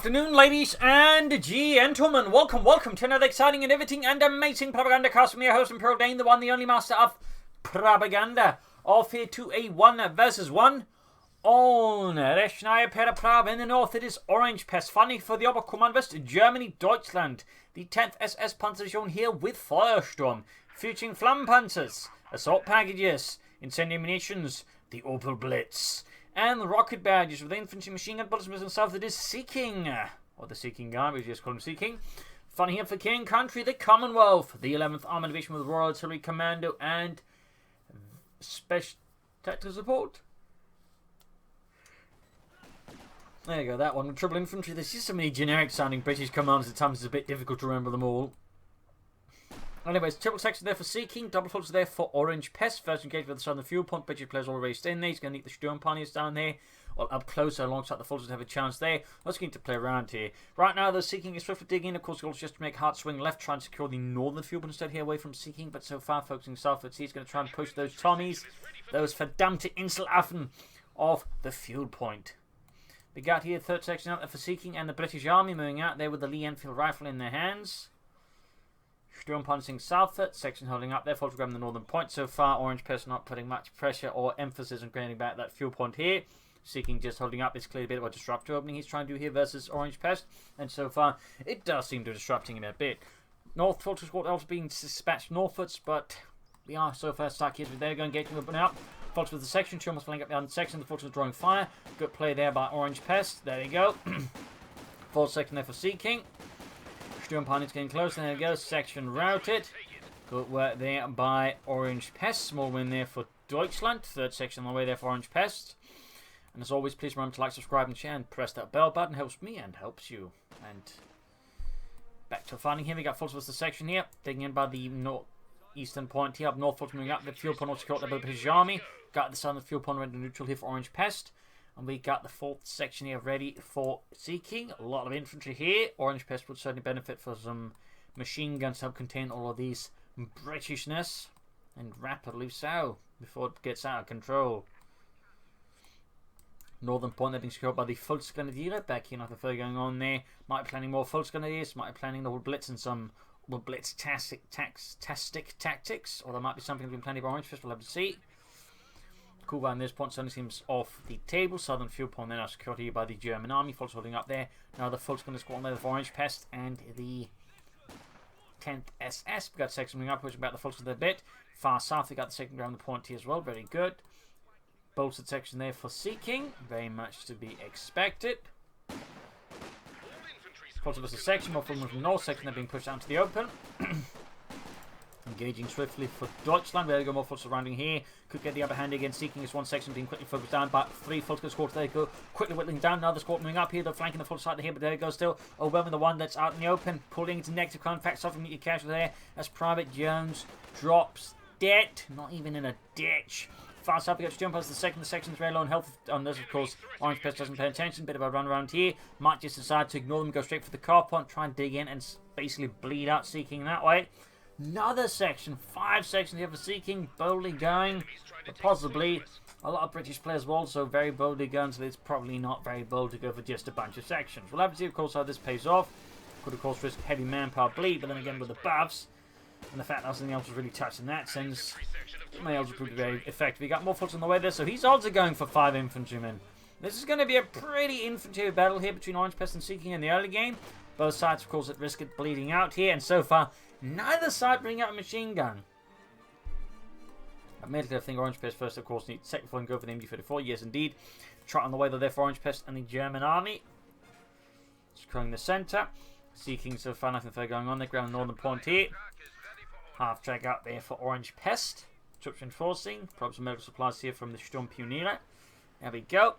Afternoon, ladies and gentlemen. Welcome to another exciting and riveting and amazing Propagandacast from your host, Imperial Dane, the one, the only master of propaganda. Off here to a 1 versus 1 on Rechnaya Pereprava. In the north, it is Orangepest, fighting for the Oberkommando Germany, Deutschland. The 10th SS Panzerdivision here with Feuersturm, featuring Flammenpanzers, assault packages, incendiary munitions, the Opel Blitz, and the rocket badges with the infantry machine gun bullets and south. It is Seeking, or the Seeking guy, we just call him Seeking. Fighting here for King Country, the Commonwealth, the 11th Armoured Division with Royal Artillery Commando and Special Tactical Support. There you go, that one. Triple Infantry. There's just so many generic sounding British commands at times it's a bit difficult to remember them all. Anyways, triple section there for Seeking, double focus there for Orangepest. First engagement with the southern fuel point. British players already staying there. He's going to need the Sturmpaniers down there. Well, up closer alongside the forces to have a chance there. Let's get to play around here. Right now, the Seeking is swiftly digging in. Of course, goal is just to make hard swing left, try and secure the northern fuel point instead here away from Seeking. But so far, focusing southwards, he's going to try and push those Tommies, those verdammte Inselaffen, off the fuel point. We got here third section out there for Seeking and the British Army moving out there with the Lee Enfield rifle in their hands. Sturm punching southward, section holding up there, photographing the northern point. So far, Orangepest not putting much pressure or emphasis on getting back that fuel point here. Seeking just holding up. It's clearly a bit of a disruptor opening he's trying to do here versus Orangepest. And so far, it does seem to be disrupting him a bit. North Fortress Squad also being dispatched northwards, but we are so far stuck here. They're going to get him out. Fortress with the section, two almost filling up the other section. The Fortress drawing fire. Good play there by Orangepest. There you go. Fourth section there for Seeking. Sturmpaniers getting close, and there we go, section routed. Good work there by Orangepest. Small win there for Deutschland. Third section on the way there for Orangepest. And as always, please remember to like, subscribe, and share, and press that bell button. Helps me and helps you. And back to fighting here. We got Fortress the section here, digging in by the northeastern point here. Up north, Fortress moving up. The fuel point also caught there by the British Army. Got the southern fuel point ready to neutral here for Orangepest. And we got the fourth section here ready for Seeking. A lot of infantry here. Orangepest would certainly benefit for some machine guns to help contain all of these Britishness. And rapidly so, before it gets out of control. Northern point, they're being secured by the Volksgrenadiere. Back here, nothing further going on there. Might be planning more Volksgrenadiers. Might be planning the whole Blitz and some Blitz-tastic tactics. Or there might be something that's been planning by Orangepest. We'll have to see. Cool by this point certainly seems off the table. Southern fuel point then are secured here by the German army. Folks holding up there. Now the folks going to squad on there for Orangepest and the 10th SS. We got section moving up, pushing back the folks with a bit. Far south, we got the second ground the point here as well. Very good. Bolted section there for Seeking. Very much to be expected. Folks with the section, more from the north section, they're being pushed out to the open. Engaging swiftly for Deutschland. There we go, more forces surrounding here. Could get the upper hand again. Seeking is one section being quickly focused down, but three forces squads. There you go. Quickly whittling down. Another squad moving up here. They're flanking the full side here, but there you go. Still overwhelming the one that's out in the open. Pulling into negative contact. Suffering your casualty there. As Private Jones drops dead. Not even in a ditch. Fast up, we got Sturm past the second. The section's very low on health on this, of course. Orangepest doesn't pay attention. Bit of a run around here. Might just decide to ignore them, go straight for the car point, try and dig in and basically bleed out Seeking that way. Another section, 5 sections here for Seeking, boldly going, but possibly a lot of British players were also very boldly going, so it's probably not very bold to go for just a bunch of sections. We'll have to see, of course, how this pays off. Could, of course, risk heavy manpower bleed, but then again with the buffs, and the fact that nothing else was really touched in that sense, it may also prove very effective. We got more folks on the way there, so he's also going for 5 infantrymen. This is going to be a pretty infantry battle here between Orangepest and Seeking in the early game. Both sides, of course, at risk of bleeding out here, and so far, neither side bring out a machine gun. Admittedly, I think Orangepest first, of course, needs second and go for the MG34. Yes, indeed. Trot on the way though there for Orangepest and the German army. Securing the centre. Seeking so far, nothing further going on. They're ground northern point here. Half track out there for Orangepest. Troops reinforcing. Probably some medical supplies here from the Sturmpioniere. There we go.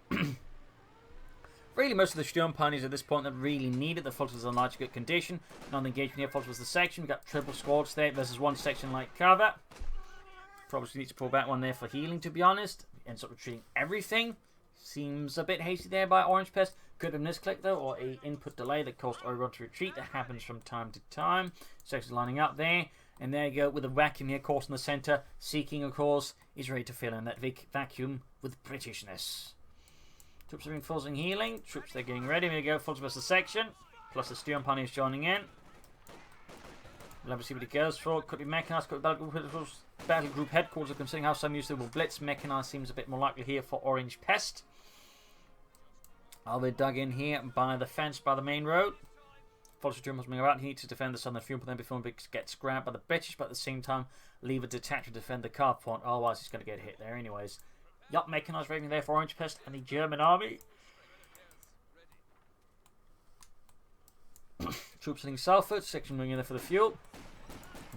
Really, most of the Sturmpaniers at this point that really needed. The Fulters are in large good condition. Non engagement here. Fulters was the section. We've got triple squads there versus one section like cover. Probably need to pull back one there for healing, to be honest. Ends up retreating everything. Seems a bit hasty there by Orangepest. Could have misclicked though, or a input delay that caused Orion to retreat. That happens from time to time. Sections lining up there. And there you go with a vacuum here, of course, in the centre. Seeking, of course, is ready to fill in that vacuum with Britishness. Troops are reinforcing healing. Troops, they're getting ready. Here we go. Full to the section. Plus the Steel Pioneers joining in. We'll have to see what it goes for. Could be mechanized, could be battle group headquarters. Considering how some use they will blitz, mechanized seems a bit more likely here for Orangepest. Are they dug in here by the fence by the main road? Forces Germans moving about. He needs to defend the southern field, but then before he gets grabbed by the British, but at the same time leave a detachment to defend the car point. Otherwise, he's going to get hit there anyways. Yup, mechanized raiding there for Orangepest and the German army. Troops heading southward, section moving in there for the fuel.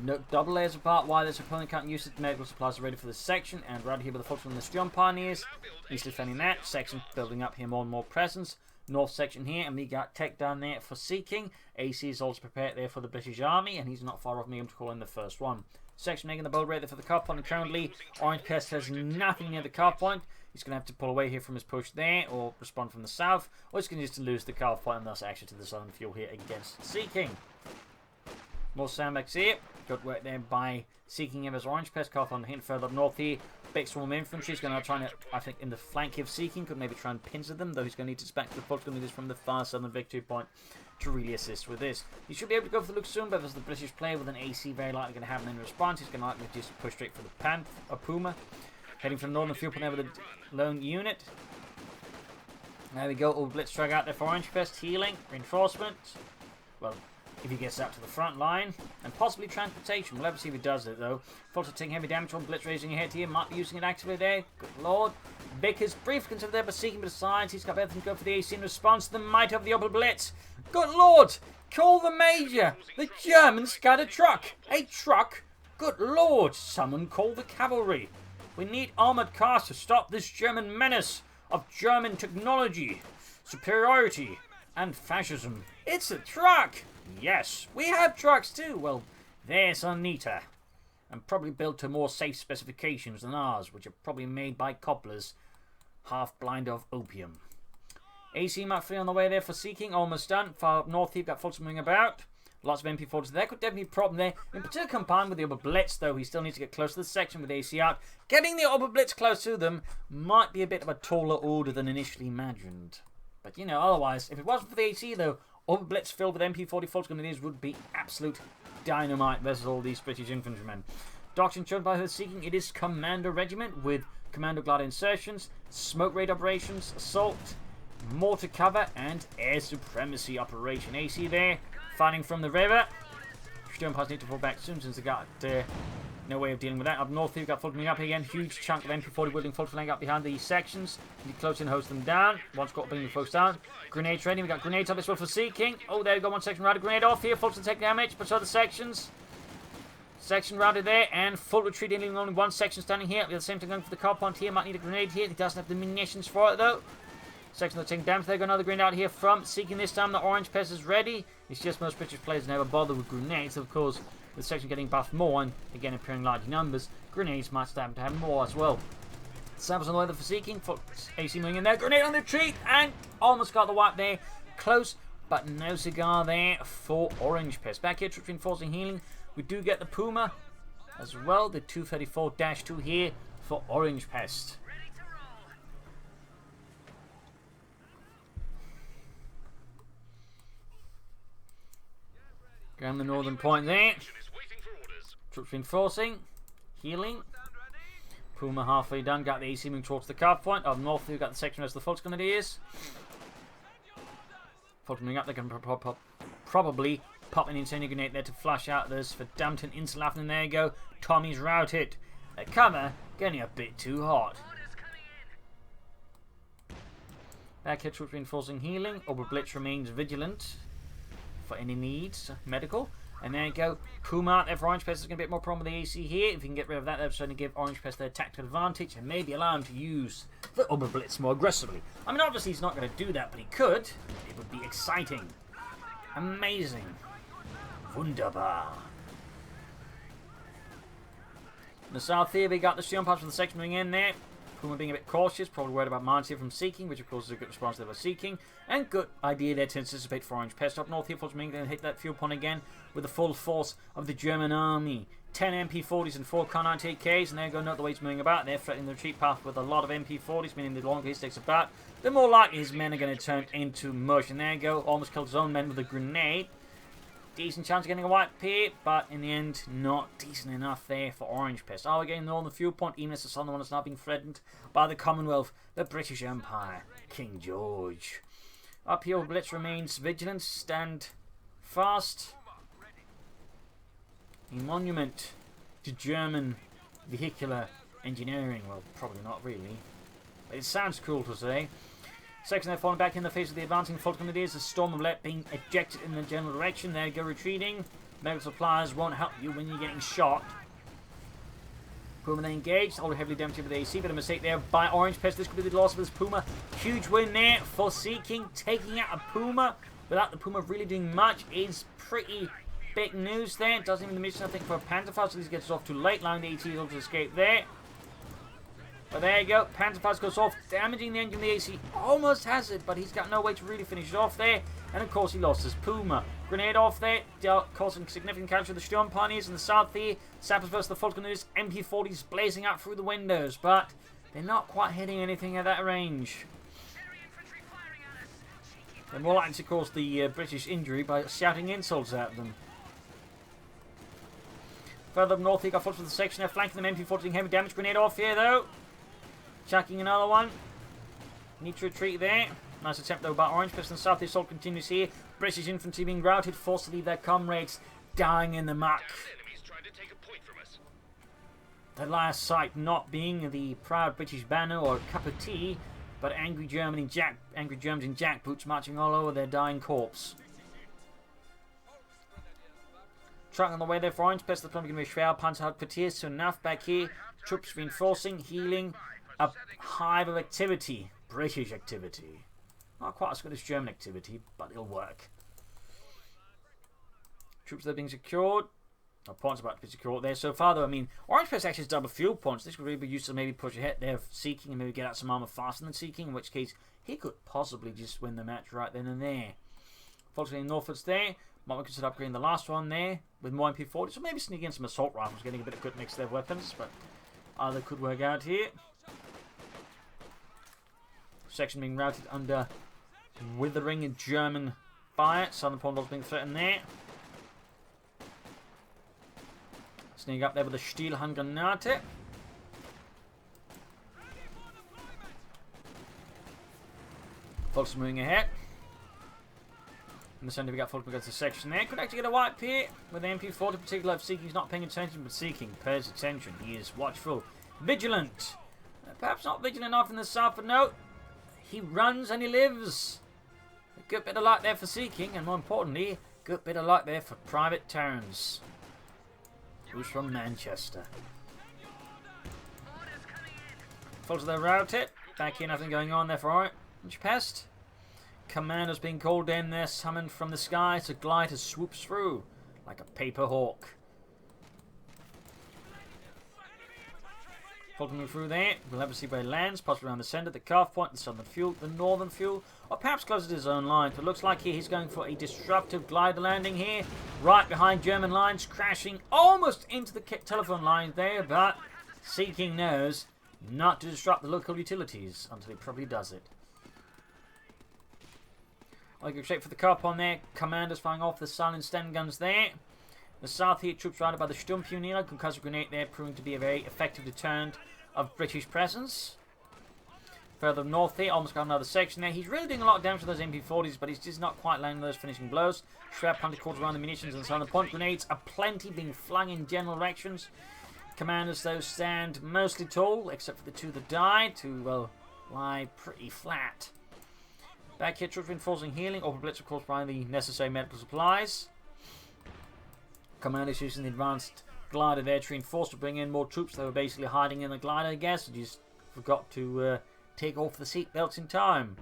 No double layers apart. Why this opponent can't use it. Medical supplies are ready for this section, and right here with the Feuersturm and the Steel Pioneers. He's defending that section, building up here more and more presence. North section here, and we got tech down there for seeking. AC is also prepared there for the British Army, and he's not far off me to call in the first one. Section making the bold rate there for the car point, and currently Orangepest has nothing near the car point. He's going to have to pull away here from his push there, or respond from the south, or he's going to just lose the car point and thus action to the southern fuel here against seeking. More sandbags here. Good work there by seeking him as Orangepest. Car point hint further up north here. Big swarm infantry is going to try and, I think, in the flank of seeking, could maybe try and pincer them, though he's going to need to back to the Fox, going to need this from the far southern victory point to really assist with this. He should be able to go for the look soon, but as the British player with an AC very likely going to have in response, he's going to likely just push straight for the Puma. Heading from the northern field point with a lone unit. There we go, all blitz drag out there for Orangepest, healing, reinforcement. Well, if he gets out to the front line, and possibly transportation. We'll have to see if he does it though. Fulton taking heavy damage on blitz raising ahead here, might be using it actively there. Good lord. Vickers brief consider there, but seeking besides. He's got everything to go for the AC in response to the might of the upper blitz. Good lord! Call the major! The Germans got a truck! A truck? Good lord! Someone call the cavalry! We need armoured cars to stop this German menace of German technology, superiority, and fascism. It's a truck! Yes, we have trucks too. Well, theirs are neater, and probably built to more safe specifications than ours, which are probably made by cobblers, half blind of opium. AC Mark 3 on the way there for seeking, almost done. Far up north, you've got Fulton moving about. Lots of MP40s there. Could definitely be a problem there. In particular, combined with the upper blitz, though, he still needs to get close to the section with AC out. Getting the upper blitz close to them might be a bit of a taller order than initially imagined. But, you know, otherwise, if it wasn't for the AC, though, upper blitz filled with MP40 Fulton grenadiers would be absolute dynamite versus all these British infantrymen. Doctrine shown by her seeking, it is Commando Regiment with Commando Glide insertions, smoke raid operations, assault, mortar cover, and air supremacy operation. AC there. Fighting from the river. Sturmpies need to fall back soon since they got no way of dealing with that. Up north, you've got Fulton up again. Huge chunk of MP40 wielding Fulton laying up behind these sections. You close in, host them down. One's got to bring the folks down. Grenades ready. We've got grenades up as well for seeking. Oh, there we go. One section routed. Grenade off here. Fulton take damage, but so the sections. Section routed there, and full retreat, leaving only one section standing here. The same thing going for the car point here. Might need a grenade here. He doesn't have the munitions for it though. Section that's taking damage. They got another grenade out here from seeking this time. The Orangepest is ready. It's just most British players never bother with grenades. Of course, with section getting buffed more and again appearing large numbers, grenades might start to have more as well. Samples on the way for seeking. AC moving in there. Grenade on the retreat and almost got the wipe there. Close, but no cigar there for Orangepest. Back here, troops reinforcing healing. We do get the Puma as well. The 234-2 here for Orangepest. Around the northern point there. Troops reinforcing. Healing. Puma halfway done. Got the AC moving towards the carve point. Up north, we've got the section of the Fulton grenadiers. Fulton moving up. They can probably pop an incendiary grenade there to flash out this for Dampton Insulaften. And there you go. Tommy's routed. The cover getting a bit too hot. Back here, troops reinforcing healing. Oberblitz remains vigilant for any needs, medical. And there you go. Puma out there for Orangepest. There's going to be a bit more problem with the AC here. If you can get rid of that, that's going to give Orangepest their tactical advantage and maybe allow him to use the Oberblitz more aggressively. I mean, obviously he's not going to do that, but he could. It would be exciting. Amazing. Wunderbar. In the south here, we got the Sturmpies from the section moving in there. Puma being a bit cautious, probably worried about mines here from Seeking, which of course is a good response they were seeking. And good idea there to anticipate for Orangepest up north here. Feuersturm going to hit that fuel pond again with the full force of the German army. 10 MP40s and 4 Kar-98Ks, and they're going out the way he's moving about. They're threatening the retreat path with a lot of MP40s, meaning the longer he sticks about, the more likely his men are going to turn into mush. And there you go, almost killed his own men with a grenade. Decent chance of getting a white pit, but in the end, not decent enough there for Orangepest. Are we getting on the fuel point, even as the southern one is now being threatened by the Commonwealth, the British Empire, King George. Uphill Blitz remains vigilant, stand fast. A monument to German vehicular engineering. Well, probably not really, but it sounds cool to say. Section they're falling back in the face of the advancing Fulton Grenadiers. A storm of lead being ejected in the general direction. There you go, retreating. Medical supplies won't help you when you're getting shot. Puma then engaged, already heavily damaged with the AC, but a mistake there by Orangepest. This could be the loss of his Puma. Huge win there for Seeking, taking out a Puma without the Puma really doing much is pretty big news there. Doesn't even miss nothing for Panzerfaust, so he gets off too late, allowing the AT to escape there. But there you go, Panzerfaust goes off, damaging the engine of the AC. Almost has it, but he's got no way to really finish it off there. And of course he lost his Puma. Grenade off there, causing significant capture of the Sturm pioneers in the south here. Sappers versus the Falconers, MP40s blazing out through the windows, but they're not quite hitting anything at that range. They're more likely to cause the British injury by shouting insults at them. Further up north, he got forced with the section. They're flanking them. MP40 doing heavy damage. Grenade off here, though. Chucking another one. Need to retreat there. Nice attempt, though, by Orangepest. And south, the assault continues here. British infantry being routed, forced to leave their comrades dying in the muck. The last sight not being the proud British banner or a cup of tea, but angry Germans in jackboots marching all over their dying corpse. Truck on the way there for Orangepest. The plan going to be Schwer Panzerhauptquartier soon enough. Back here, troops reinforcing, healing, a hive of activity. British activity. Not quite as good as German activity, but it'll work. Troops that are being secured. No points about to be secured there so far, though. I mean, Orangepest actually has double fuel points. This could really be used to maybe push ahead there, Seeking, and maybe get out some armor faster than Seeking, in which case he could possibly just win the match right then and there. Fortunately, northwards there. Might consider upgrading the last one there with more MP40. So maybe sneaking in some assault rifles, getting a bit of good mix of their weapons, but either could work out here. Section being routed under withering German fire. Southern Pondals being threatened there. Sneak up there with a Stielhandgranate. Folks moving ahead. In the centre we got Fulton against the section there. Could actually get a wipe here with the MP40 in particular if Seeking's not paying attention, but Seeking pays attention. He is watchful. Vigilant. Perhaps not vigilant enough in the south, but no. He runs and he lives. A good bit of luck there for Seeking, and more importantly, a good bit of luck there for Private Terrence, who's from Manchester. Folks, they're routed. Back here, nothing going on there for Orangepest. Commandos being called in there, summoned from the sky to glide as swoops through like a paper hawk. Fulton through there. We'll have to see where he lands, possibly around the centre, the calf point, the southern fuel, the northern fuel, or perhaps closer to his own line. But it looks like he's going for a disruptive glider landing here, right behind German lines, crashing almost into the telephone line there, but Seeking knows not to disrupt the local utilities until he probably does it. I go straight for the car on there. Commanders firing off the silent stand guns there. The south here, troops routed by the Sturmpioneer. Concussive grenade there, proving to be a very effective deterrent of British presence. Further north here, almost got another section there. He's really doing a lot of damage to those MP40s, but he's just not quite landing those finishing blows. Schwer Panzer quarters around the munitions and southern point. Grenades are plenty being flung in general directions. Commanders, though, stand mostly tall, except for the two that died, to, well, lie pretty flat. Back here, troops reinforcing healing. Over blitz, of course, by the necessary medical supplies. Commanders using the advanced glider there to reinforce to bring in more troops. They were basically hiding in the glider, I guess. They just forgot to take off the seatbelts in time.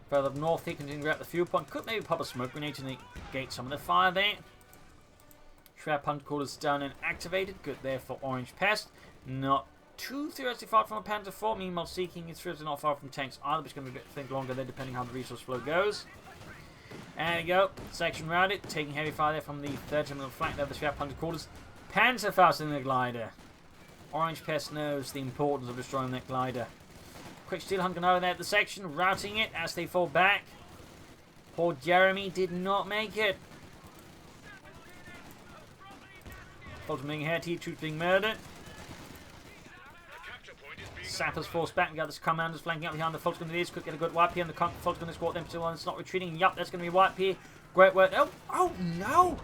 Further up north here, continuing to grab the fuel point. Could maybe pop a smoke grenade to negate some of the fire there. Rechnaya Pereprava done and activated. Good there for Orangepest. Not too theoretically far from a Panzer IV. Meanwhile, Seeking is theoretically not far from tanks either, but it's going to be a bit longer there depending how the resource flow goes. There you go. Section routed. Taking heavy fire there from the 3rd terminal flank there of the Rechnaya Pereprava. Panzer faster than the glider. Orangepest knows the importance of destroying that glider. Quick steel hunt there at the section, routing it as they fall back. Poor Jeremy did not make it. Fulton being ahead here, troops being murdered. Sappers forced back. We got this commanders flanking up behind the Fulton Grenadiers. Quick get a good wipe here, and the Fulton squad them to one. It's not retreating. Yup, that's going to be wipe here. Great work. Oh no!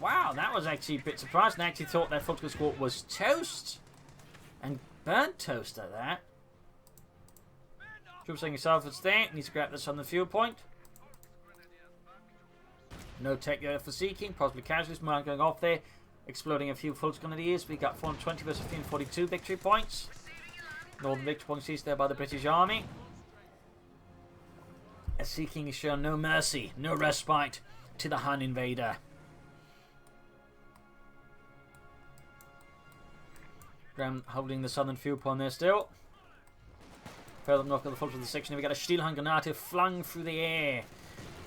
Wow, that was actually a bit surprising. I actually thought that Fulton squad was toast. And burnt toast at that. Troops saying yourself is there. Needs to grab this on the fuel point. No tech there for Seeking. Possibly casualties. Mine going off there. Exploding a few Fulton Grenadiers. We got 420 versus 1542 victory points. Northern victory points seized there by the British Army. As Seeking is shown no mercy, no respite to the Han invader. Graham holding the southern fuel point there still. Further north of the front of the section, we got a Stielhandgranate flung through the air.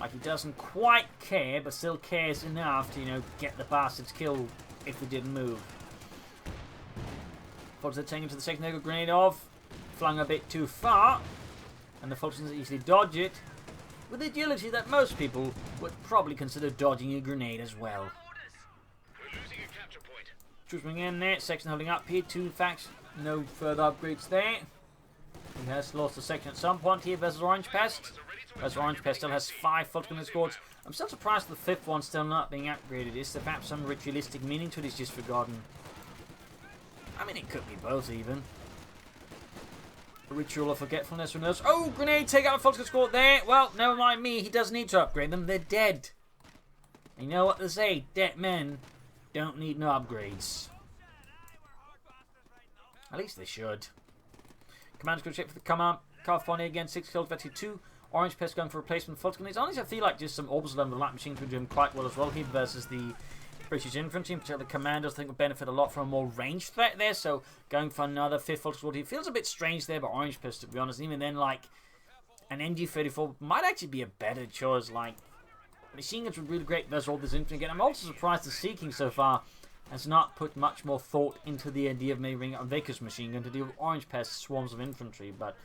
Like he doesn't quite care, but still cares enough to, you know, get the bastards killed if they didn't move. Fultons taking to the section, they got grenade off. Flung a bit too far. And the Fultons easily dodge it. With the agility that most people would probably consider dodging a grenade as well. Troops moving in there, section holding up here, 2 facts, no further upgrades there. He has lost a section at some point here versus Orangepest. Whereas Orangepest still has 5 Fulton squads. I'm still surprised the 5th one's still not being upgraded. Is there perhaps some ritualistic meaning to it? He's just forgotten. I mean, it could be both even. A ritual of forgetfulness, who knows? Oh, grenade, take out a Fulton squad there. Well, never mind me, he doesn't need to upgrade them, they're dead. And you know what they say, dead men don't need no upgrades. At least they should. Commander's going to check for the command. California again, 6 kills, 32. Orangepest going for replacement Fulton. Honestly, I feel like just some orbital and light machines would do him quite well as well here versus the British infantry. In particular, the commanders I think would benefit a lot from a more ranged threat there. So going for another 5th Fulton squad, he feels a bit strange there, but Orangepest, to be honest, even then, like an NG-34 might actually be a better choice. Like machine guns were really great versus all this infantry. Again, I'm also surprised the Seeking so far has not put much more thought into the idea of maybe bringing a Vickers machine gun to deal with Orangepest swarms of infantry. But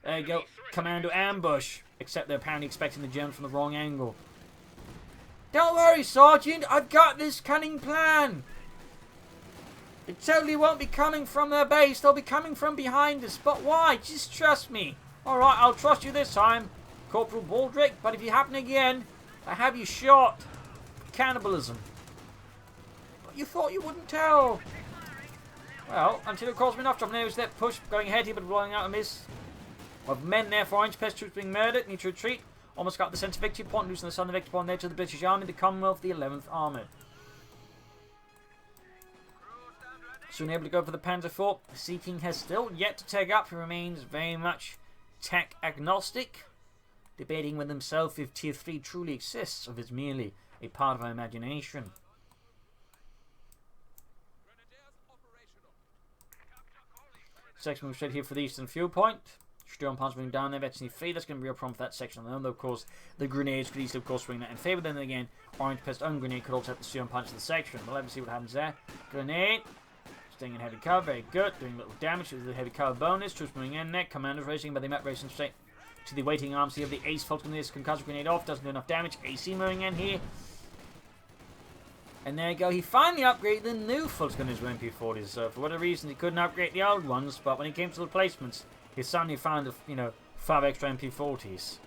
there you go, commando ambush. Except they're apparently expecting the Germans from the wrong angle. Don't worry, Sergeant, I've got this cunning plan. It totally won't be coming from their base, they'll be coming from behind us. But why? Just trust me. Alright, I'll trust you this time, Corporal Baldrick, but if you happen again, I have you shot. Cannibalism. But you thought you wouldn't tell. Well, until it caused me enough trouble. There's that push going ahead here, but blowing out a miss. Of men there for Orangepest troops being murdered. Need to retreat. Almost got the centre victory point. Losing the southern victory point there to the British Army. The Commonwealth, the 11th Armoured. Soon able to go for the Panzer IV. Seeking has still yet to take up. He remains very much tech agnostic. Debating with himself if Tier 3 truly exists or if it's merely a part of our imagination. Section move straight here for the eastern fuel point. Sturm punch moving down there, eventually free. That's going to be a problem for that section on their own, though, of course, the grenades could easily, of course, swing that in favour. Then again, Orangepest's own grenade could also have the Sturm punch of the section. But let's see what happens there. Grenade. Staying in heavy cover, very good. Doing little damage with the heavy cover bonus. Troops moving in there. Commanders racing, but they met racing straight to the waiting arms here of the Ace Fulton. This concussive grenade off. Doesn't do enough damage. AC moving in here. And there you go. He finally upgraded the new Fulton with MP40s. So for whatever reason, he couldn't upgrade the old ones. But when he came to the replacements, he suddenly found, you know, 5 extra MP40s.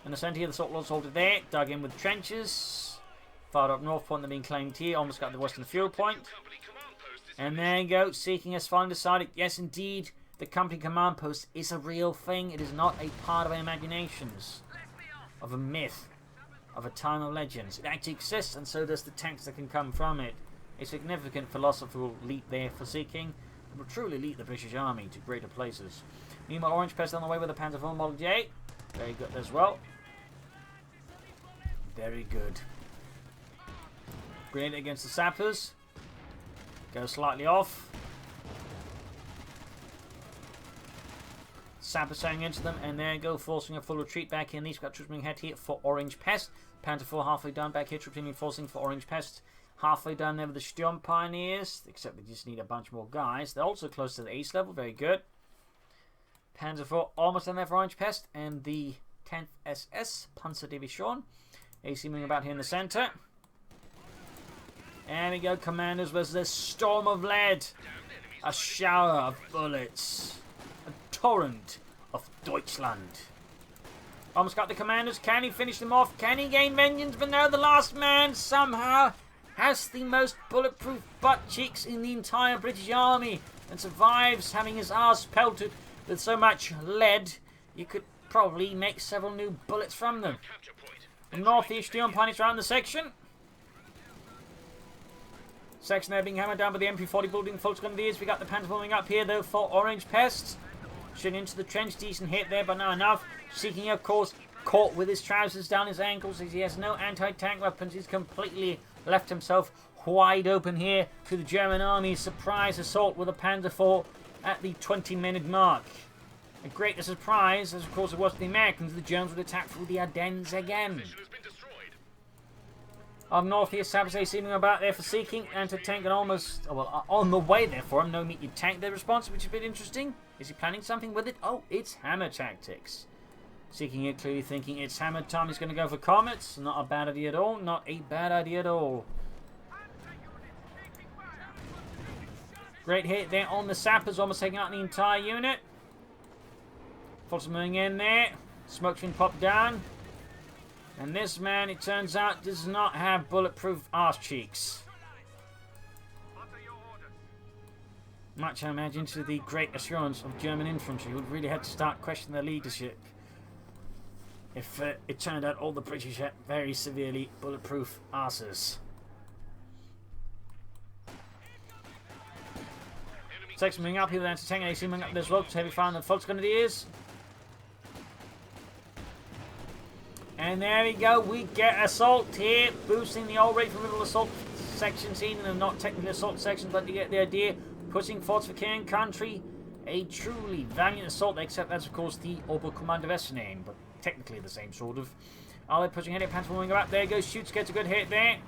In the centre here, the salt was halted there. Dug in with trenches. Fired up north point, they're being claimed here. Almost got the western fuel point. And there you go. Seeking has finally decided, yes, indeed, the company command post is a real thing. It is not a part of our imaginations. Of a myth. Of a time of legends. It actually exists, and so does the tanks that can come from it. A significant philosophical leap there for Seeking. It will truly lead the British Army to greater places. Meanwhile, Orangepest on the way with the Panzer IV Model J. Very good as well. Very good. Grenade against the sappers. Go slightly off. Sappers saying into them, and there you go, forcing a full retreat back in. These got troops being head here for Orangepest. Panther 4 halfway down back here, troops reinforcing for Orangepest. Halfway down there with the Sturm Pioneers, except they just need a bunch more guys. They're also close to the ace level, very good. Panzer 4 almost down there for Orangepest, and the 10th SS Panzerdivision. AC moving about here in the centre. And we go, Commanders versus a storm of lead. A shower of bullets. A torrent of Deutschland. Almost got the Commanders. Can he finish them off? Can he gain vengeance? But no, the last man somehow has the most bulletproof butt cheeks in the entire British Army and survives having his arse pelted with so much lead you could probably make several new bullets from them. The northeast Sturm Pioneers around the section. Section there being hammered down by the MP40 building. Feuersturm. We got the Panther moving up here though for Orangepest. Shooting into the trench, decent hit there, but not enough. Seeking, of course, caught with his trousers down his ankles as he has no anti-tank weapons. He's completely left himself wide open here to the German army's surprise assault with a Panzer IV at the 20-minute mark. A greater surprise, as of course it was to the Americans, the Germans would attack through the Ardennes again. Up north here, Sabase seeming about there for Seeking, anti-tank and almost, well, on the way there for him. No immediate tank their response, which is a bit interesting. Is he planning something with it? Oh, it's hammer tactics. Seeking it, clearly thinking it's hammer time. He's going to go for comets. Not a bad idea at all. Not a bad idea at all. Great hit there on the sappers, almost taking out the entire unit. Force moving in there. Smoke's been popped down. And this man, it turns out, does not have bulletproof arse cheeks. Much, I imagine, to the great assurance of German infantry, who would really have to start questioning their leadership if it turned out all the British had very severely bulletproof arses. Section moving up here, then to tank AC moving up there as well. Heavy fire on the Volksgrenadiers. And there we go, we get assault here, boosting the old rate for middle assault section scene, and not technically assault sections, but you get the idea. Pushing forwards for King and Country, a truly valiant assault, except that's of course the Oberkommando name, but technically the same sort of. Oh, they're pushing ahead, Panther moving up, there goes Shoots, gets a good hit there.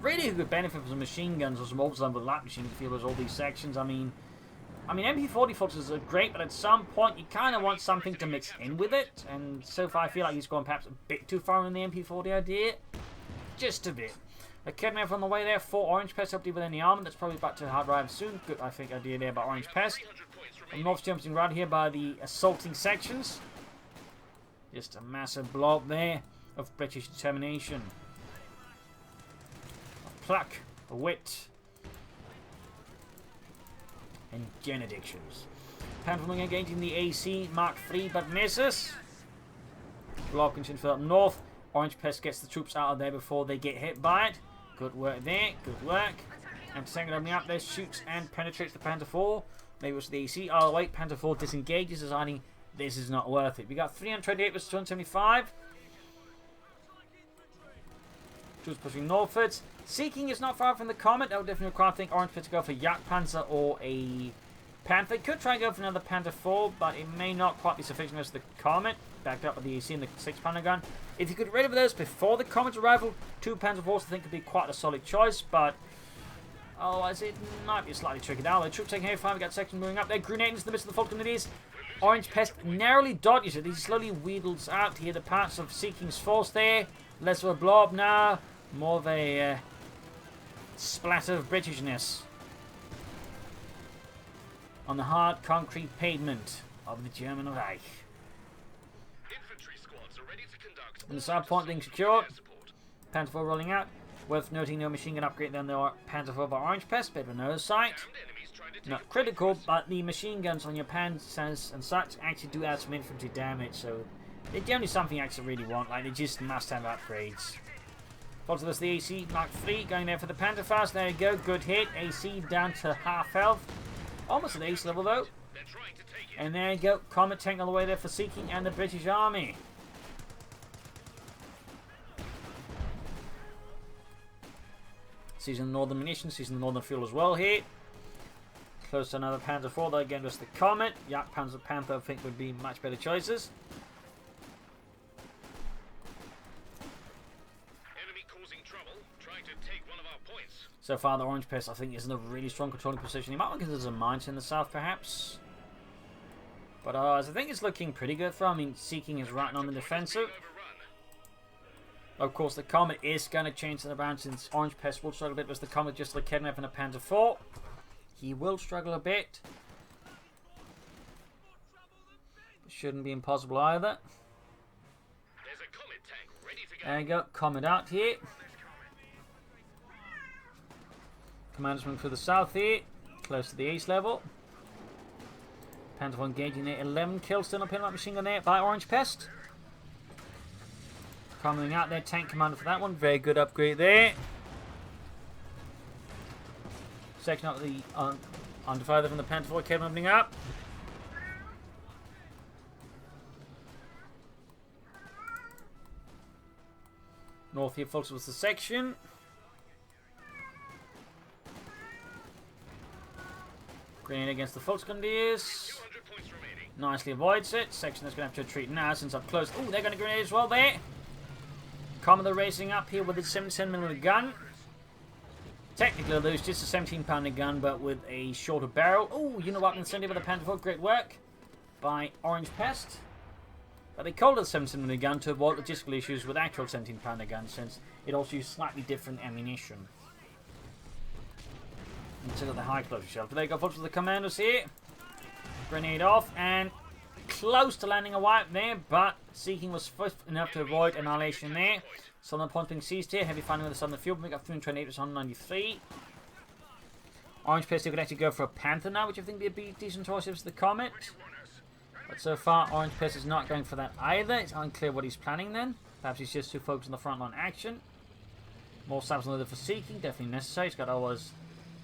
Really a good benefit from some machine guns or some overland with light machine fielders, all these sections. I mean MP40 forces are great, but at some point you kind of want something to mix in with it, and so far I feel like he's gone perhaps a bit too far in the MP40 idea. Just a bit. A kidnap on the way there for Orangepest, up with any armor. That's probably about to hard arrive soon. Good, I think, idea there about Orangepest. And North jumping right here by the assaulting sections. Just a massive blob there of British determination. A pluck, a wit, and gen addictions. Panther engaging the AC Mark III, but misses. Blob continues up north. Orangepest gets the troops out of there before they get hit by it. Good work there, good work. And Tango opening up there, shoots and penetrates the Panther 4. Maybe it was the AC. Oh wait, Panther 4 disengages, deciding this is not worth it. We got 328 versus 275. Troops pushing northwards. Seeking is not far from the Comet. That would definitely require, I think, Orangepest to go for Jagdpanzer or a Panther. Could try and go for another Panther 4, but it may not quite be sufficient as the Comet. Backed up with the AC and the 6-pounder gun. If you could get rid of those before the Comet's arrival, 2 Panzer IVs I think could be quite a solid choice, but otherwise it might be slightly tricky now. The troops taking heavy fire, we got sections moving up there, grenades into the midst of the Volksgrenadiers. Orangepest narrowly dodges it. He slowly wheedles out here the parts of Seeking's force there. Less of a blob now, more of a splatter of Britishness on the hard concrete pavement of the German Reich. And the side point being secured. Panther 4 rolling out. Worth noting, no machine gun upgrade than the Panther 4 by Orangepest. Bit of an oversight. Not critical, but the machine guns on your Panzers and such actually do add some infantry damage, so they're generally something you actually really want. Like, they just must have upgrades. Follows this the AC Mark III going there for the Panther fast. There you go, good hit. AC down to half health. Almost at ace level though. And there you go, Comet tank all the way there for Seeking and the British Army. Seizing the northern munitions, seizing the northern fuel as well here. Close to another Panzer IV, though again just the Comet. Yak Panzer Panther I think would be much better choices. Enemy causing trouble, trying to take one of our points. So far the Orangepest I think is in a really strong controlling position. He might want to consider some mines in the south perhaps. But I think it's looking pretty good for him. I mean, Seeking is right on the defensive. Of course, the Comet is going to change the around since Orangepest will struggle a bit with the Comet just like kidnapping a Panzer IV. He will struggle a bit. It shouldn't be impossible either. There's a Comet tank ready to go. There you go, Comet out here. Commander's moving through the south here, close to the east level. Panzer IV engaging there, 11 kills still on pin light machine gun there by Orangepest. Coming out there, tank commander for that one, very good upgrade there. Section up the under fire from the Panzer IV, came opening up. North here focuses with the section. Grenade against the Volksgrenadiers. Nicely avoids it. Section is going to have to retreat now since up close. Oh, they're going to grenade as well there. Commodore racing up here with a 77mm gun. Technically, though, it's just a 17-pounder gun, but with a shorter barrel. Oh, you know what? Incentive with a Panzer IV. Great work by Orangepest. But they called it a 17mm gun to avoid logistical issues with actual 17-pounder guns, since it also uses slightly different ammunition. Instead of the high closure shelter. There you go, folks, with the commandos here. Grenade off, and close to landing a wipe there, but Seeking was first enough to avoid annihilation there. Southern point being seized here. Heavy fighting with the southern field. We got 328 to 193. Orangepest could actually go for a Panther now, which I think would be a decent choice if it's the Comet. But so far, Orangepest is not going for that either. It's unclear what he's planning then. Perhaps he's just too focused on the frontline action. More stabs on the for Seeking, definitely necessary. He's got always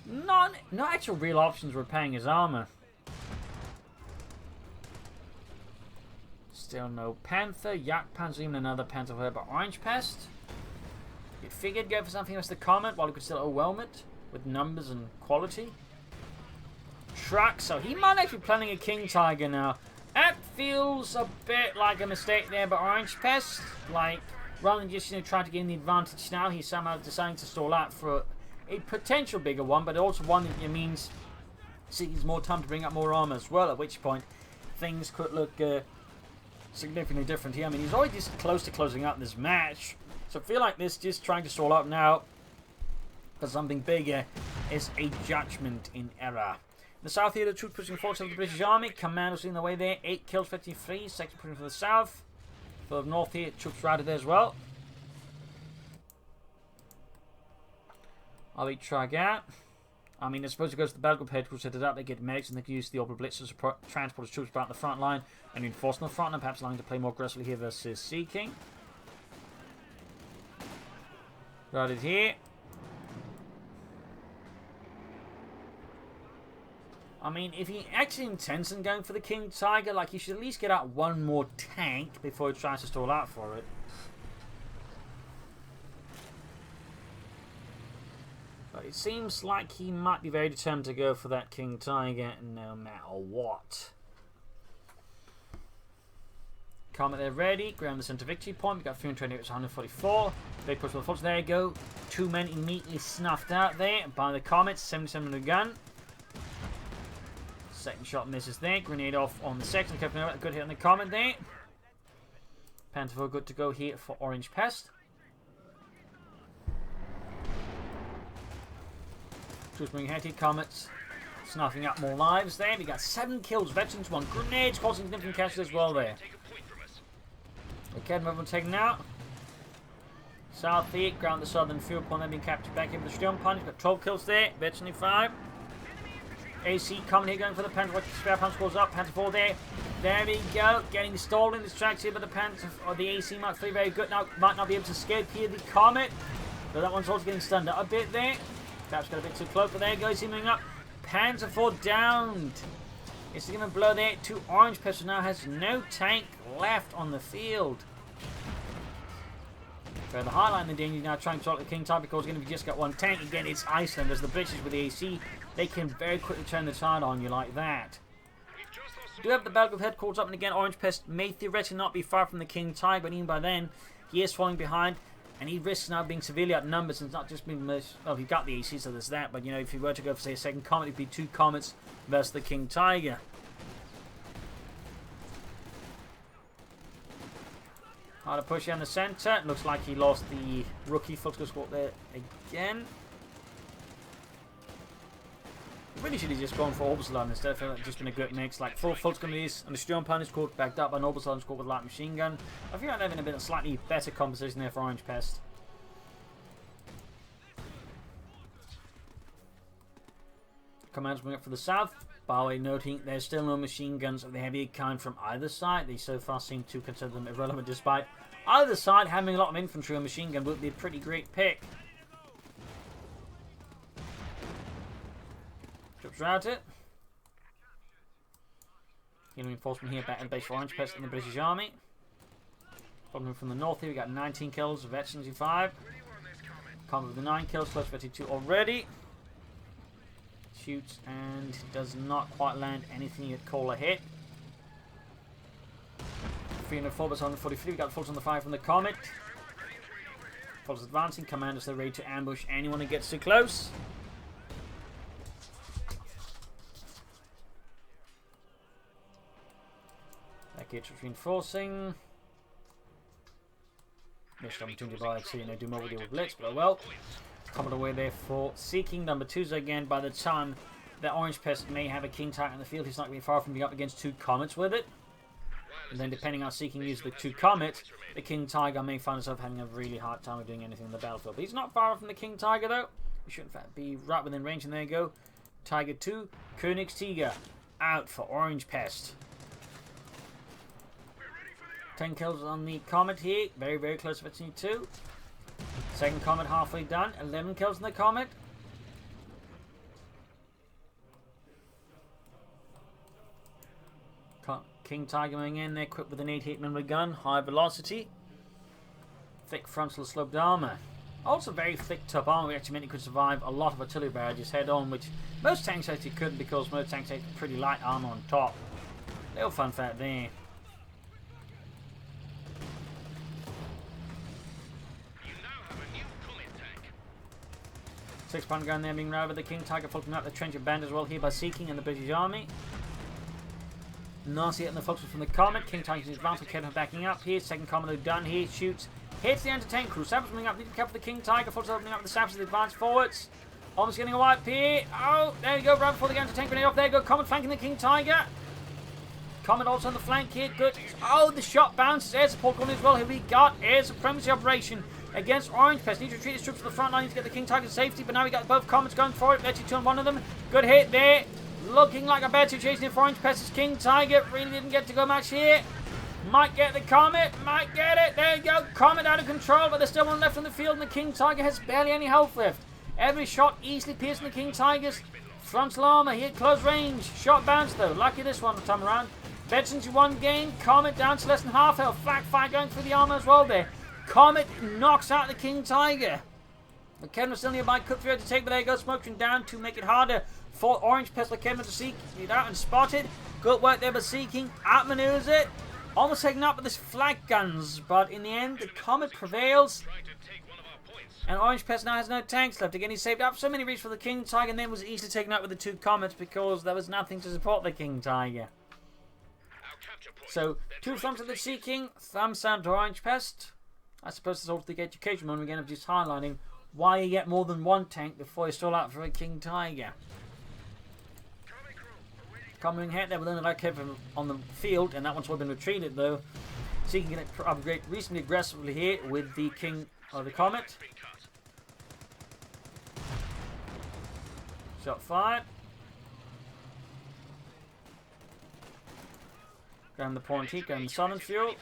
no actual real options repairing his armor. Still no Panther, Yak Panzer, even another Panther for but Orangepest. You'd figured go for something as the Comet while he could still overwhelm it with numbers and quality. Truck, so he might actually be planning a King Tiger now. That feels a bit like a mistake there, but Orangepest, like, rather than just trying to gain the advantage now, he's somehow deciding to stall out for a potential bigger one, but also one that means sees more time to bring up more armor as well, at which point things could look significantly different here. I mean, he's already just close to closing out this match, so I feel like this just trying to stall out now for something bigger is a judgment in error. In the south here, the troops pushing forward of the British Army. Commandos in the way there, 8 kills, 53. Section pushing for the south. For the north here, troops routed there as well. I'll try out. I mean, I suppose it goes to the battle group headquarters, set it up, they get medics, and they can use the orbital blitz to transport the troops back to the front line and reinforce on the front line, perhaps allowing to play more aggressively here versus Seeking. Routed here. I mean, if he actually intends on going for the King Tiger, like, he should at least get out one more tank before he tries to stall out for it. But it seems like he might be very determined to go for that King Tiger no matter what. Comet there ready. Ground the center victory point. We got 328 to 144. Big push for the force. There you go. 2 men immediately snuffed out there by the Comet. 77 to the gun. Second shot misses there. Grenade off on the second. Good hit on the Comet there. Panther good to go here for Orangepest. Troops bringing heavy Comets. Snuffing up more lives there. We got 7 kills. Veterans 1. Grenades causing significant casualties as well there. Okay, movement taken out. South here. Ground the southern field point. They've been captured back in the Sturm Punch. Got 12 kills there. Veteran 5. AC coming here, going for the Panther. Spare Punch scores up. Panther 4 there. There we go. Getting stalled in this tracks here, but the Panther or the AC Mark 3 very good. Now might not be able to escape here. The Comet. But that one's also getting stunned up a bit there. Perhaps got a bit too close, but there goes he moving up. Panzer 4 downed. It's going to blow there to Orangepest, now has no tank left on the field. So the high line in the danger now trying to talk the King Tiger because we're going to just got one tank. Again, it's Iceland. As the British with the AC, they can very quickly turn the tide on you like that. We do have the Belgrave headquarters up, and again, Orangepest may theoretically not be far from the King Tiger, but even by then, he is falling behind, and he risks now being severely outnumbered since not just being well, he got the AC, so there's that, but you know, if he were to go for, say, a second comet, it'd be 2 comets versus the King Tiger. Hard to push down the centre. Looks like he lost the rookie full squad there again. Really should have just gone for Orbison instead. I feel like it's just been a good mix. Like full Fultz and the Sturm Punish squad backed up by an Orbison squad with light machine gun. I feel like they're having a bit of slightly better composition there for Orangepest. Commands bring up for the south. By the way, noting there's still no machine guns of the heavy kind from either side. They so far seem to consider them irrelevant, despite either side having a lot of infantry or machine gun would be a pretty great pick. Troops routed. Reinforcement here back in base for Orangepest in the British Army. Following from the north here, we got 19 kills of X-75. Combat with the 9 kills, close 32 already. Shoots and does not quite land anything you'd call a hit. 304 but 143. We got Fultz on the 5 from the Comet. Fultz advancing. Commanders, they're ready to ambush anyone who gets too close. That gets reinforcing. Missed opportunity by seeing they do mobile deal with Blitz, but oh well. Coming away there for Seeking. Number 2's again. By the time that Orangepest may have a King Tiger in the field, he's not going to be far from being up against 2 Comets with it. And then depending on Seeking uses the 2 Comets, the King Tiger may find himself having a really hard time of doing anything in the battlefield. But he's not far from the King Tiger though. He should in fact be right within range, and there you go. Tiger 2, Königstiger out for Orangepest. 10 kills on the Comet here. Very, very close to 2. Second Comet halfway done. 11 kills on the Comet. King Tiger going in there, equipped with an 88mm gun, high velocity. Thick frontal sloped armour. Also very thick top armour, which actually meant it could survive a lot of artillery barrages head on, which most tanks actually couldn't because most tanks had pretty light armour on top. Little fun fact there. Six-pound gun there being routed by the King Tiger, floating out the trench of band as well here by Seeking and the British Army. Nasty hitting the focus from the Comet. King Tiger's advance, Kevin backing up here. Second Comet done here, shoots, hits the anti-tank crew. Sappers coming up, need to be careful for the King Tiger. Fultz opening up the Sappers as they advance forwards. Almost getting a wipe here. Oh, there you go, right before the anti-tank grenade off. There you go, Comet flanking the King Tiger. Comet also on the flank here, good. Oh, the shot bounces. Air support going as well. Here we got air supremacy operation against Orangepest. Need to retreat his troops to the front line. Need to get the King Tiger to safety, but now we got both Comets going for it. Let's 2 on one of them. Good hit there. Looking like a bad situation here for Orangepest's King Tiger. Really didn't get to go much here. Might get the Comet. Might get it. There you go. Comet out of control, but there's still one left on the field, and the King Tiger has barely any health left. Every shot easily piercing the King Tiger's frontal armor here, close range. Shot bounce though. Lucky this one time around. Veterans 1 gain. Comet down to less than half health. Flak fire going through the armor as well there. Comet knocks out the King Tiger. McKenna still nearby. Could be able to take, but there you go. Smoking down to make it harder for Orangepest. McKenna to seek it out and spotted. Good work there by Seeking. Outmaneuvers it. Almost taken up with his flag guns, but in the end, the Comet prevails. And Orangepest now has no tanks left. Again, he saved up so many reach for the King Tiger, and then was easily taken out with the 2 Comets because there was nothing to support the King Tiger. So, 2 thumbs at the Seeking, thumbs down to Orangepest. I suppose it's all the education moment again of just highlighting why you get more than 1 tank before you stall out for a King Tiger. Coming hit there with only like Kevin on the field, and that one's already been retreated though. Seeking can upgrade reasonably aggressively here with the King or the Comet. Shot fired. Grab the point here, grab the Southern fuel.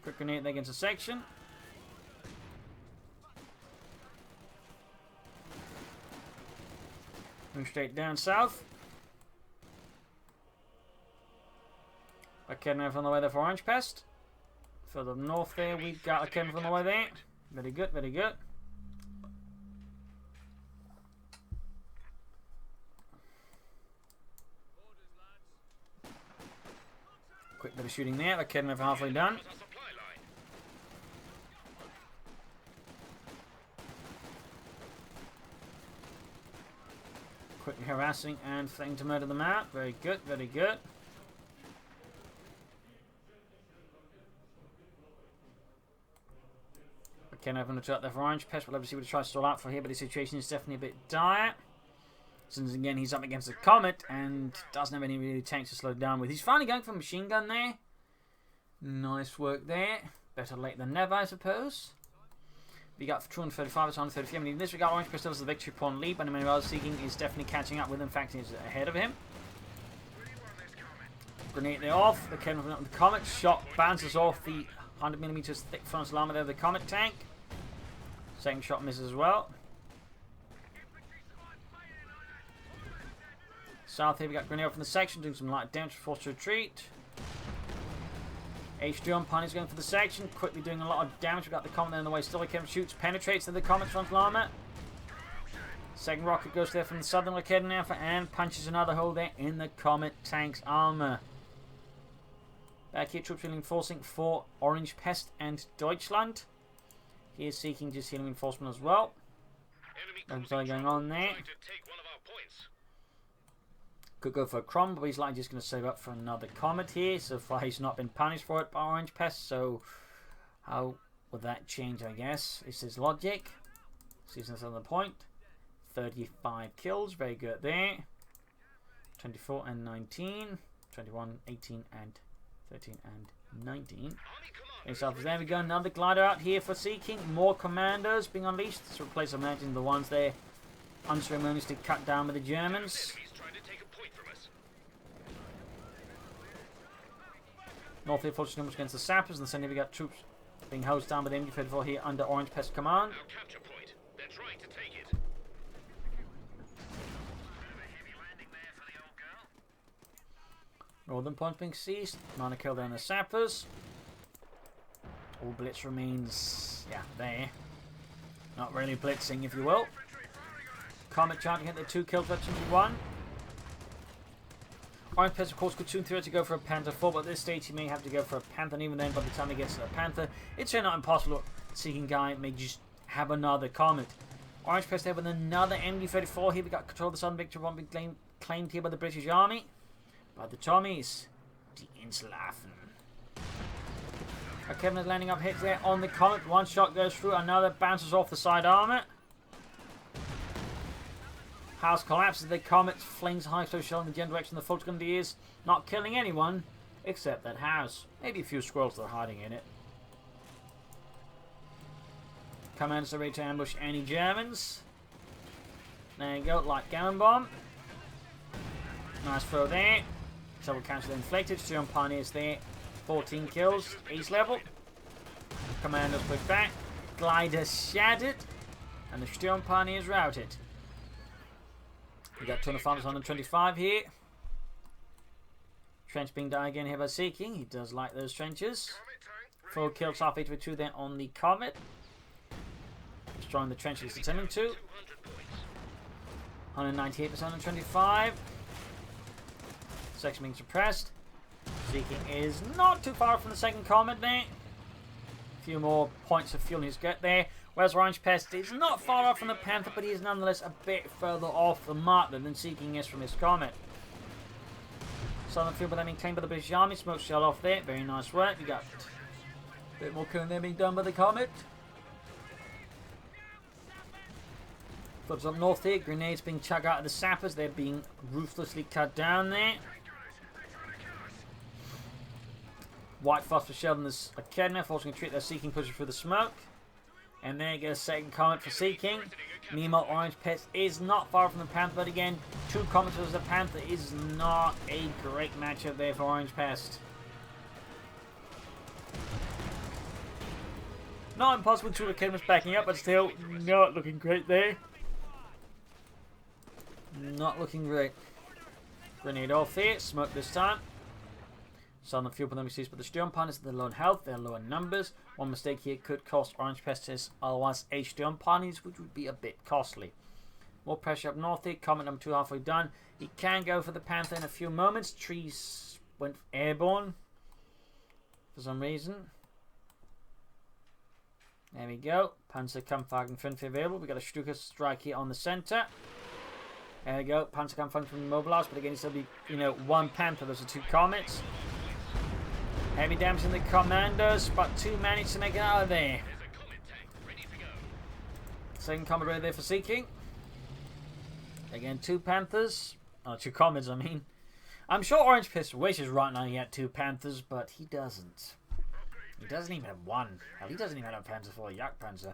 Quick grenade there against a section. Move straight down south. Okay, now on the way there for Orangepest. Further north there, we've got a cannon from the way there. Very good, very good. Quick bit of shooting there. The cannon over halfway done. Quickly harassing and threatening to murder them out. Very good, very good. Again, having a look at there for Orangepest. We'll obviously try to stall out for here, but the situation is definitely a bit dire. Since again, he's up against the Comet and doesn't have any really tanks to slow down with. He's finally going for a machine gun there. Nice work there. Better late than never, I suppose. We got 235, it's 133. I mean, in this regard, Orangepest still has the victory point lead, but Emmanuel Seeking is definitely catching up with him. In fact, he's ahead of him. Grenade there off. The cannon from the Comet. Shot bounces off the 100mm thick frontal armor there of the Comet tank. Second shot misses as well. South here we got Grenade from the section doing some light damage, forced to retreat. H2 on Pony's going for the section, quickly doing a lot of damage. We've got the Comet there in the way, still he shoots, penetrates to the Comet's frontal armor. Second rocket goes there from the southern located alpha and punches another hole there in the Comet tank's armor. Back here, troops reinforcing for Orangepest and Deutschland. He is seeking just healing reinforcement as well. That's going on there. Could go for a Crom, but he's likely just going to save up for another Comet here. So far, he's not been punished for it by Orangepest. So, how would that change, I guess? Is his logic. Sees another point. 35 kills. Very good there. 24 and 19. 21, 18, and 13, and 19. There we go. Another glider out here for Seeking. More commandos being unleashed. To replace, I imagine, the ones there unceremoniously cut down by the Germans. North here forces numbers against the sappers, and the center we got troops being hosed down by the MD-34 here under Orangepest command. Northern points being seized. Minor kill down the sappers. All blitz remains, yeah, there. Not really blitzing, if you will. Comet charging at the 2 kills, but 1. Orangepest, of course, could soon theoretically go for a Panther 4, but at this stage he may have to go for a Panther, and even then, by the time he gets to the Panther, it's really not impossible. Seeking guy may just have another Comet. Orangepest there with another MD-34 here. We got control of the Southern Victory one being claimed here by the British Army. By the Tommies. Die Inselhafen. Kevin is landing up hits there on the Comet. One shot goes through, another bounces off the side armor. House collapses, the Comet flings high explosive shell in the general direction of the Volksgrenadiers, not killing anyone except that house. Maybe a few squirrels that are hiding in it. Commanders are ready to ambush any Germans. There you go, light cannon bomb. Nice throw there. Double cancel inflated. Sturm Pioneers there. 14 kills. East level. Commandos push back. Glider shattered. And the Sturm Pioneers routed. We got 225 here. Trench being done again here by Seeking. He does like those trenches. 4 kills off 8 there on the Comet. Destroying the trench he's attempting to. 198% on 125. Section being suppressed. Seeking is not too far from the second Comet there. A few more points of fuel in his gut there. Whereas Orangepest is not far off from the Panther, but he is nonetheless a bit further off the mark than Seeking is from his Comet. Southern field by them being claimed by the British Army. Smoke shell off there. Very nice work. You got a bit more killing there being done by the Comet. Floods up north here. Grenades being chucked out of the sappers. They're being ruthlessly cut down there. White phosphor shell in this Echidna, forcing a retreat. They're Seeking pushing through the smoke. And there goes second Comet for Seeking. Meanwhile, Orangepest is not far from the Panther, but again, 2 Comets as the Panther is not a great matchup there for Orangepest. Not impossible, 2 Echidnas backing up, but still not looking great there. Not looking great. Grenade off here, smoke this time. Southern fuel for them seized, but the Sturmpanzers are low in health, they're low in numbers. One mistake here could cost Orangepest otherwise 8 Sturmpanzers, which would be a bit costly. More pressure up north here. Comet number 2 halfway done. He can go for the Panther in a few moments. Trees went airborne for some reason. There we go. Panzer Kampfwagen infantry available. We got a Stuka strike here on the centre. There we go. Panzer Kampfwagen mobilised, but again, it's still be, you know, one Panther. Those are 2 Comets. Heavy damage in the commandos, but 2 managed to make it out of there. Second Comet ready there for seeking. Again, 2 Panthers. Oh, 2 Comets, I mean. I'm sure Orangepest wishes right now he had 2 Panthers, but he doesn't. He doesn't even have 1. Hell, he doesn't even have a Panzer for a Jagdpanzer.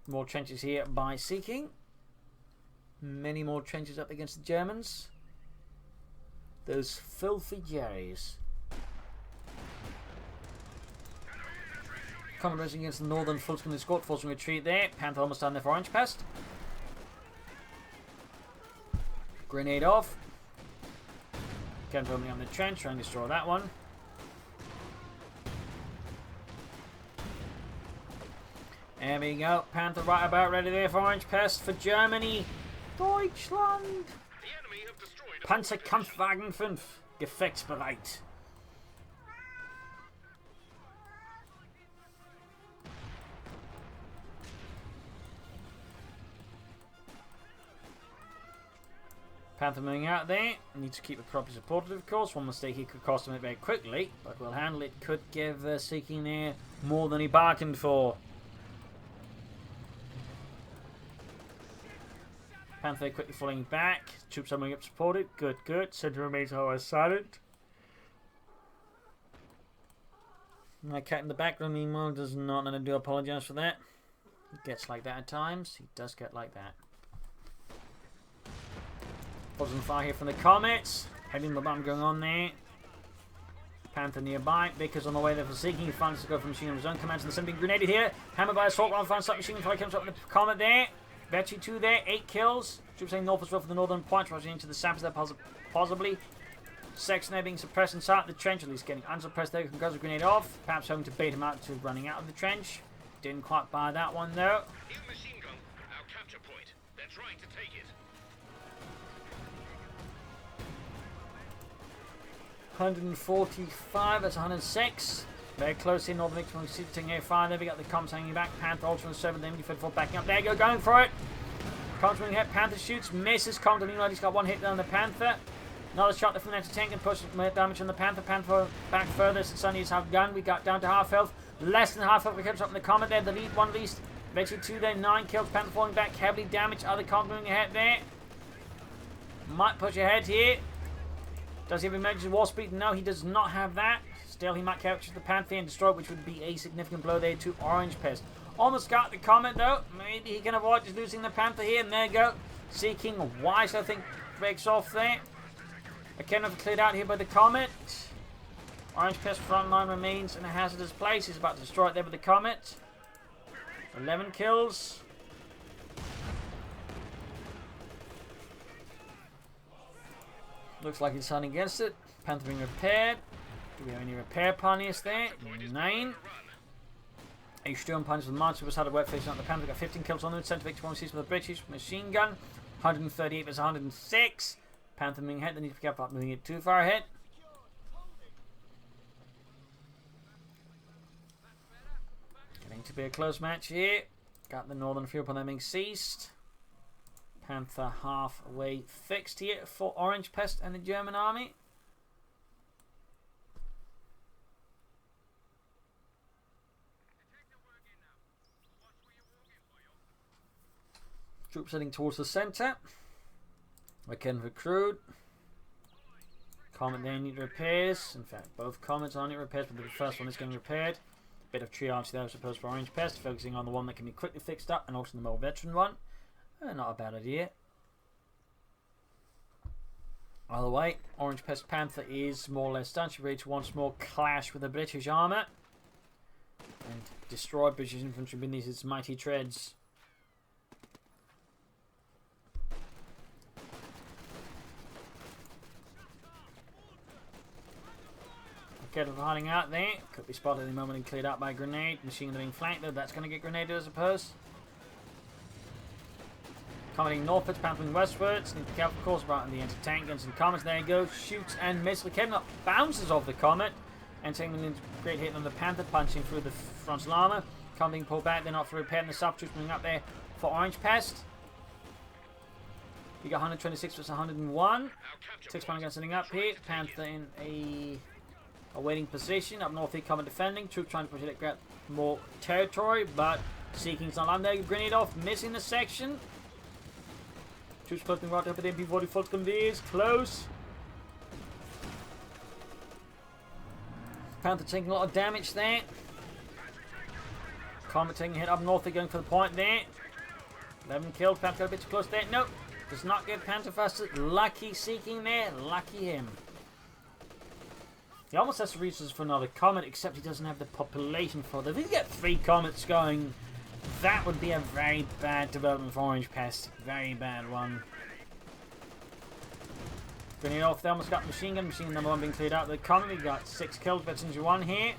More trenches here by seeking. Many more trenches up against the Germans. Those filthy Jerrys. Comet racing against the northern full-screen escort, forcing retreat there. Panther almost down there for Orangepest. Grenade off. Again, opening on the trench, trying to destroy that one. There we go. Panther right about ready there for Orangepest for Germany. Deutschland. Panzerkampfwagen 5. Gefechtsbereit. Panther moving out there. Needs to keep it properly supported, of course. One mistake he could cost him it very quickly, but we'll handle it. Could give Seeking there more than he bargained for. Panther quickly falling back. Troops are moving up supported. Good, good. Center remains always silent. My cat in the background, meanwhile, does not, and I do apologise for that. He gets like that at times. He does get like that. Positive fire here from the Comets. Heading the bomb going on there. Panther nearby. Baker's on the way there for seeking. He finds to go for machine of his own. Commands and something grenaded here. Hammered by assault round. Finds submachine fire. Comes up with the Comet there. Vetchi 2 there. 8 kills. Troops heading north as well for the northern point. Rushing into the saps there possibly. Section there being suppressed inside the trench. At least getting unsuppressed there. Goes the grenade off. Perhaps hoping to bait him out to running out of the trench. Didn't quite buy that one though. New machine gun. Our capture point. They're trying to take it. 145, that's 106. Very close in, Northern Victory sitting here fire. There we got the comms hanging back. Panther ultra 7, then 54 backing up. There you go, going for it. Comms moving ahead. Panther shoots, misses. Comms meanwhile, he's got 1 hit down on the Panther. Another shot there from the tank and push damage on the Panther. Panther back further since Sonny is half gun. We got down to half health. Less than half health. We kept up in the Comet there. The lead one least. Victory 2 there, 9 kills. Panther falling back, heavily damaged. Other comms moving ahead there. Might push ahead here. Does he have emergency war speed? No, he does not have that. Still, he might capture the Panther and destroy it, which would be a significant blow there to Orangepest. Almost got the Comet, though. Maybe he can avoid just losing the Panther here. And there you go. Seeking Wise, I think, breaks off there. Again, cleared out here by the Comet. Orangepest front line remains in a hazardous place. He's about to destroy it there with the Comet. 11 kills. Looks like he's hunting against it. Panther being repaired. Do we have any repair pioneers there? 9. 8 Sturmpanzers with Monster was had a wet face on the Panther. Got 15 kills on them. Sent to victory one season with the British machine gun. 138 versus 106. Panther moving ahead. They need to be careful about moving it too far ahead. Getting to be a close match here. Got the northern field upon them being ceased. Panther halfway fixed here for Orangepest and the German army. Troops heading towards the centre. We can recruit. Comet there need repairs. In fact, both Comets are need repairs, but the first one is getting repaired. Bit of triage there, I suppose, for Orangepest, focusing on the one that can be quickly fixed up and also the more veteran one. Not a bad idea. Either way, Orangepest Panther is more or less done. She's ready to once more clash with the British armour and destroy British infantry beneath its mighty treads. Careful hiding out there. Could be spotted at the moment and cleared out by a grenade. Machine gun being flanked though. That's going to get grenaded, I suppose. Coming northwards, pampering westwards. Need to be careful, of course, about the anti-tank guns and comets. There you go. Shoots and misses. Kevin up bounces off the comet. And taking a great hit on the Panther, punching through the frontal armor. Comet being pulled back. They're not for repair. And the sub-troops moving up there for Orangepest. You got 126 versus 101. 6 pound gun sitting up here. Panther in a waiting position. Up north here, Comet defending. Troops trying to push it, get more territory. But Seeking's not on there. Grenade off, missing the section. Troops closing right up at the MP-44 conveys. Close. Panther taking a lot of damage there. Comet taking a hit up north. They're going for the point there. 11 killed. Panther got a bit too close there. Nope. Does not get Panther faster. Lucky Seeking there. Lucky him. He almost has to reach us for another Comet, except he doesn't have the population for it. If we get 3 Comets going, that would be a very bad development for Orangepest. Very bad one. Grenade off. They almost got machine gun. Machine gun number 1 being cleared out. The Comet, we got 6 kills. Veterans 1 here.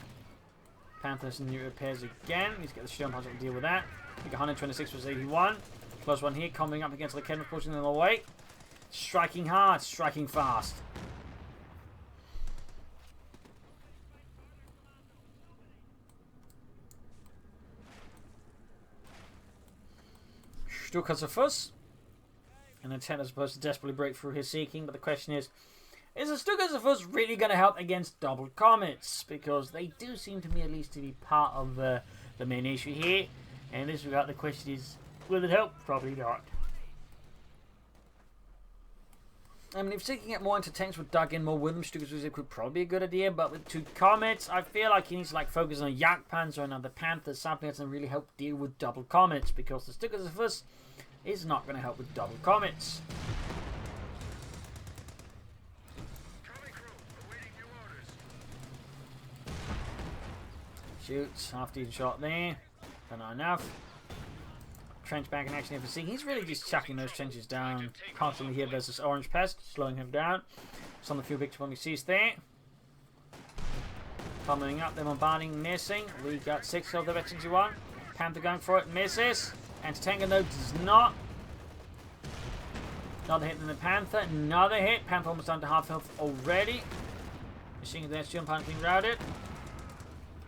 Panther's in new repairs again. Needs to get the Storm Punch to deal with that. We got 126 versus 81. Close one here. Coming up against the Kenner, pushing them away. Striking hard. Striking fast. Still cuts a fuss. And the Tenor is supposed to desperately break through his Seeking, but the question is the Stukas really going to help against double comets? Because they do seem to me at least to be part of the main issue here. And in this regard, the question is, will it help? Probably not. I mean, if Seeking get more into tanks with dug in more with them, Stukas could probably be a good idea. But with 2 comets, I feel like he needs to focus on a Jagdpanzer or another Panther, something that's going to really help deal with double comets. Because the Stukas is not going to help with double comets. Shoots, half-decent shot there. But not enough. Trench back in action here for Seeking. He's really just chucking those trenches down constantly here versus Orangepest, slowing him down. Some of the few victory when we sees there. Coming up, they're bombarding, missing. We got 6 of the veterans you want. Panther going for it, misses. Anti-tank though does not. Another hit in the Panther, another hit. Panther almost down to half health already. Machine gun there, Storm Punch being routed.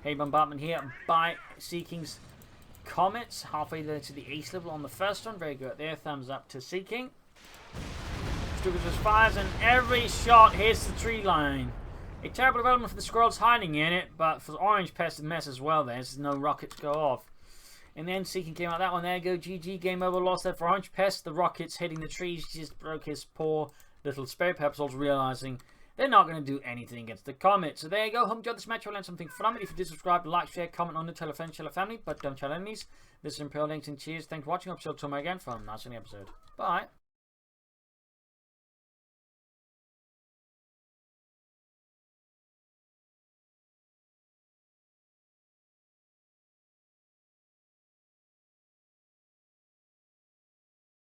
Heavy bombardment here by Seeking's Comets. Halfway there to the ace level on the first one. Very good there. Thumbs up to Seeking. Stukas just fires and every shot hits the tree line. A terrible development for the squirrels hiding in it, but for Orangepest, a mess as well. There's no rockets go off. And then Seeking came out that one. There you go. GG. Game over. Lost there for Orangepest. The rockets hitting the trees just broke his poor little spare pepsels, realizing they're not going to do anything against the Comet. So there you go. Hope you enjoyed this match. I learned something from it. If you did subscribe, like, share, comment on the tell a friend, tell a family, but don't tell enemies. This is Imperial Links and cheers. Thanks for watching. I'll see you tomorrow again from Nice episode. Bye.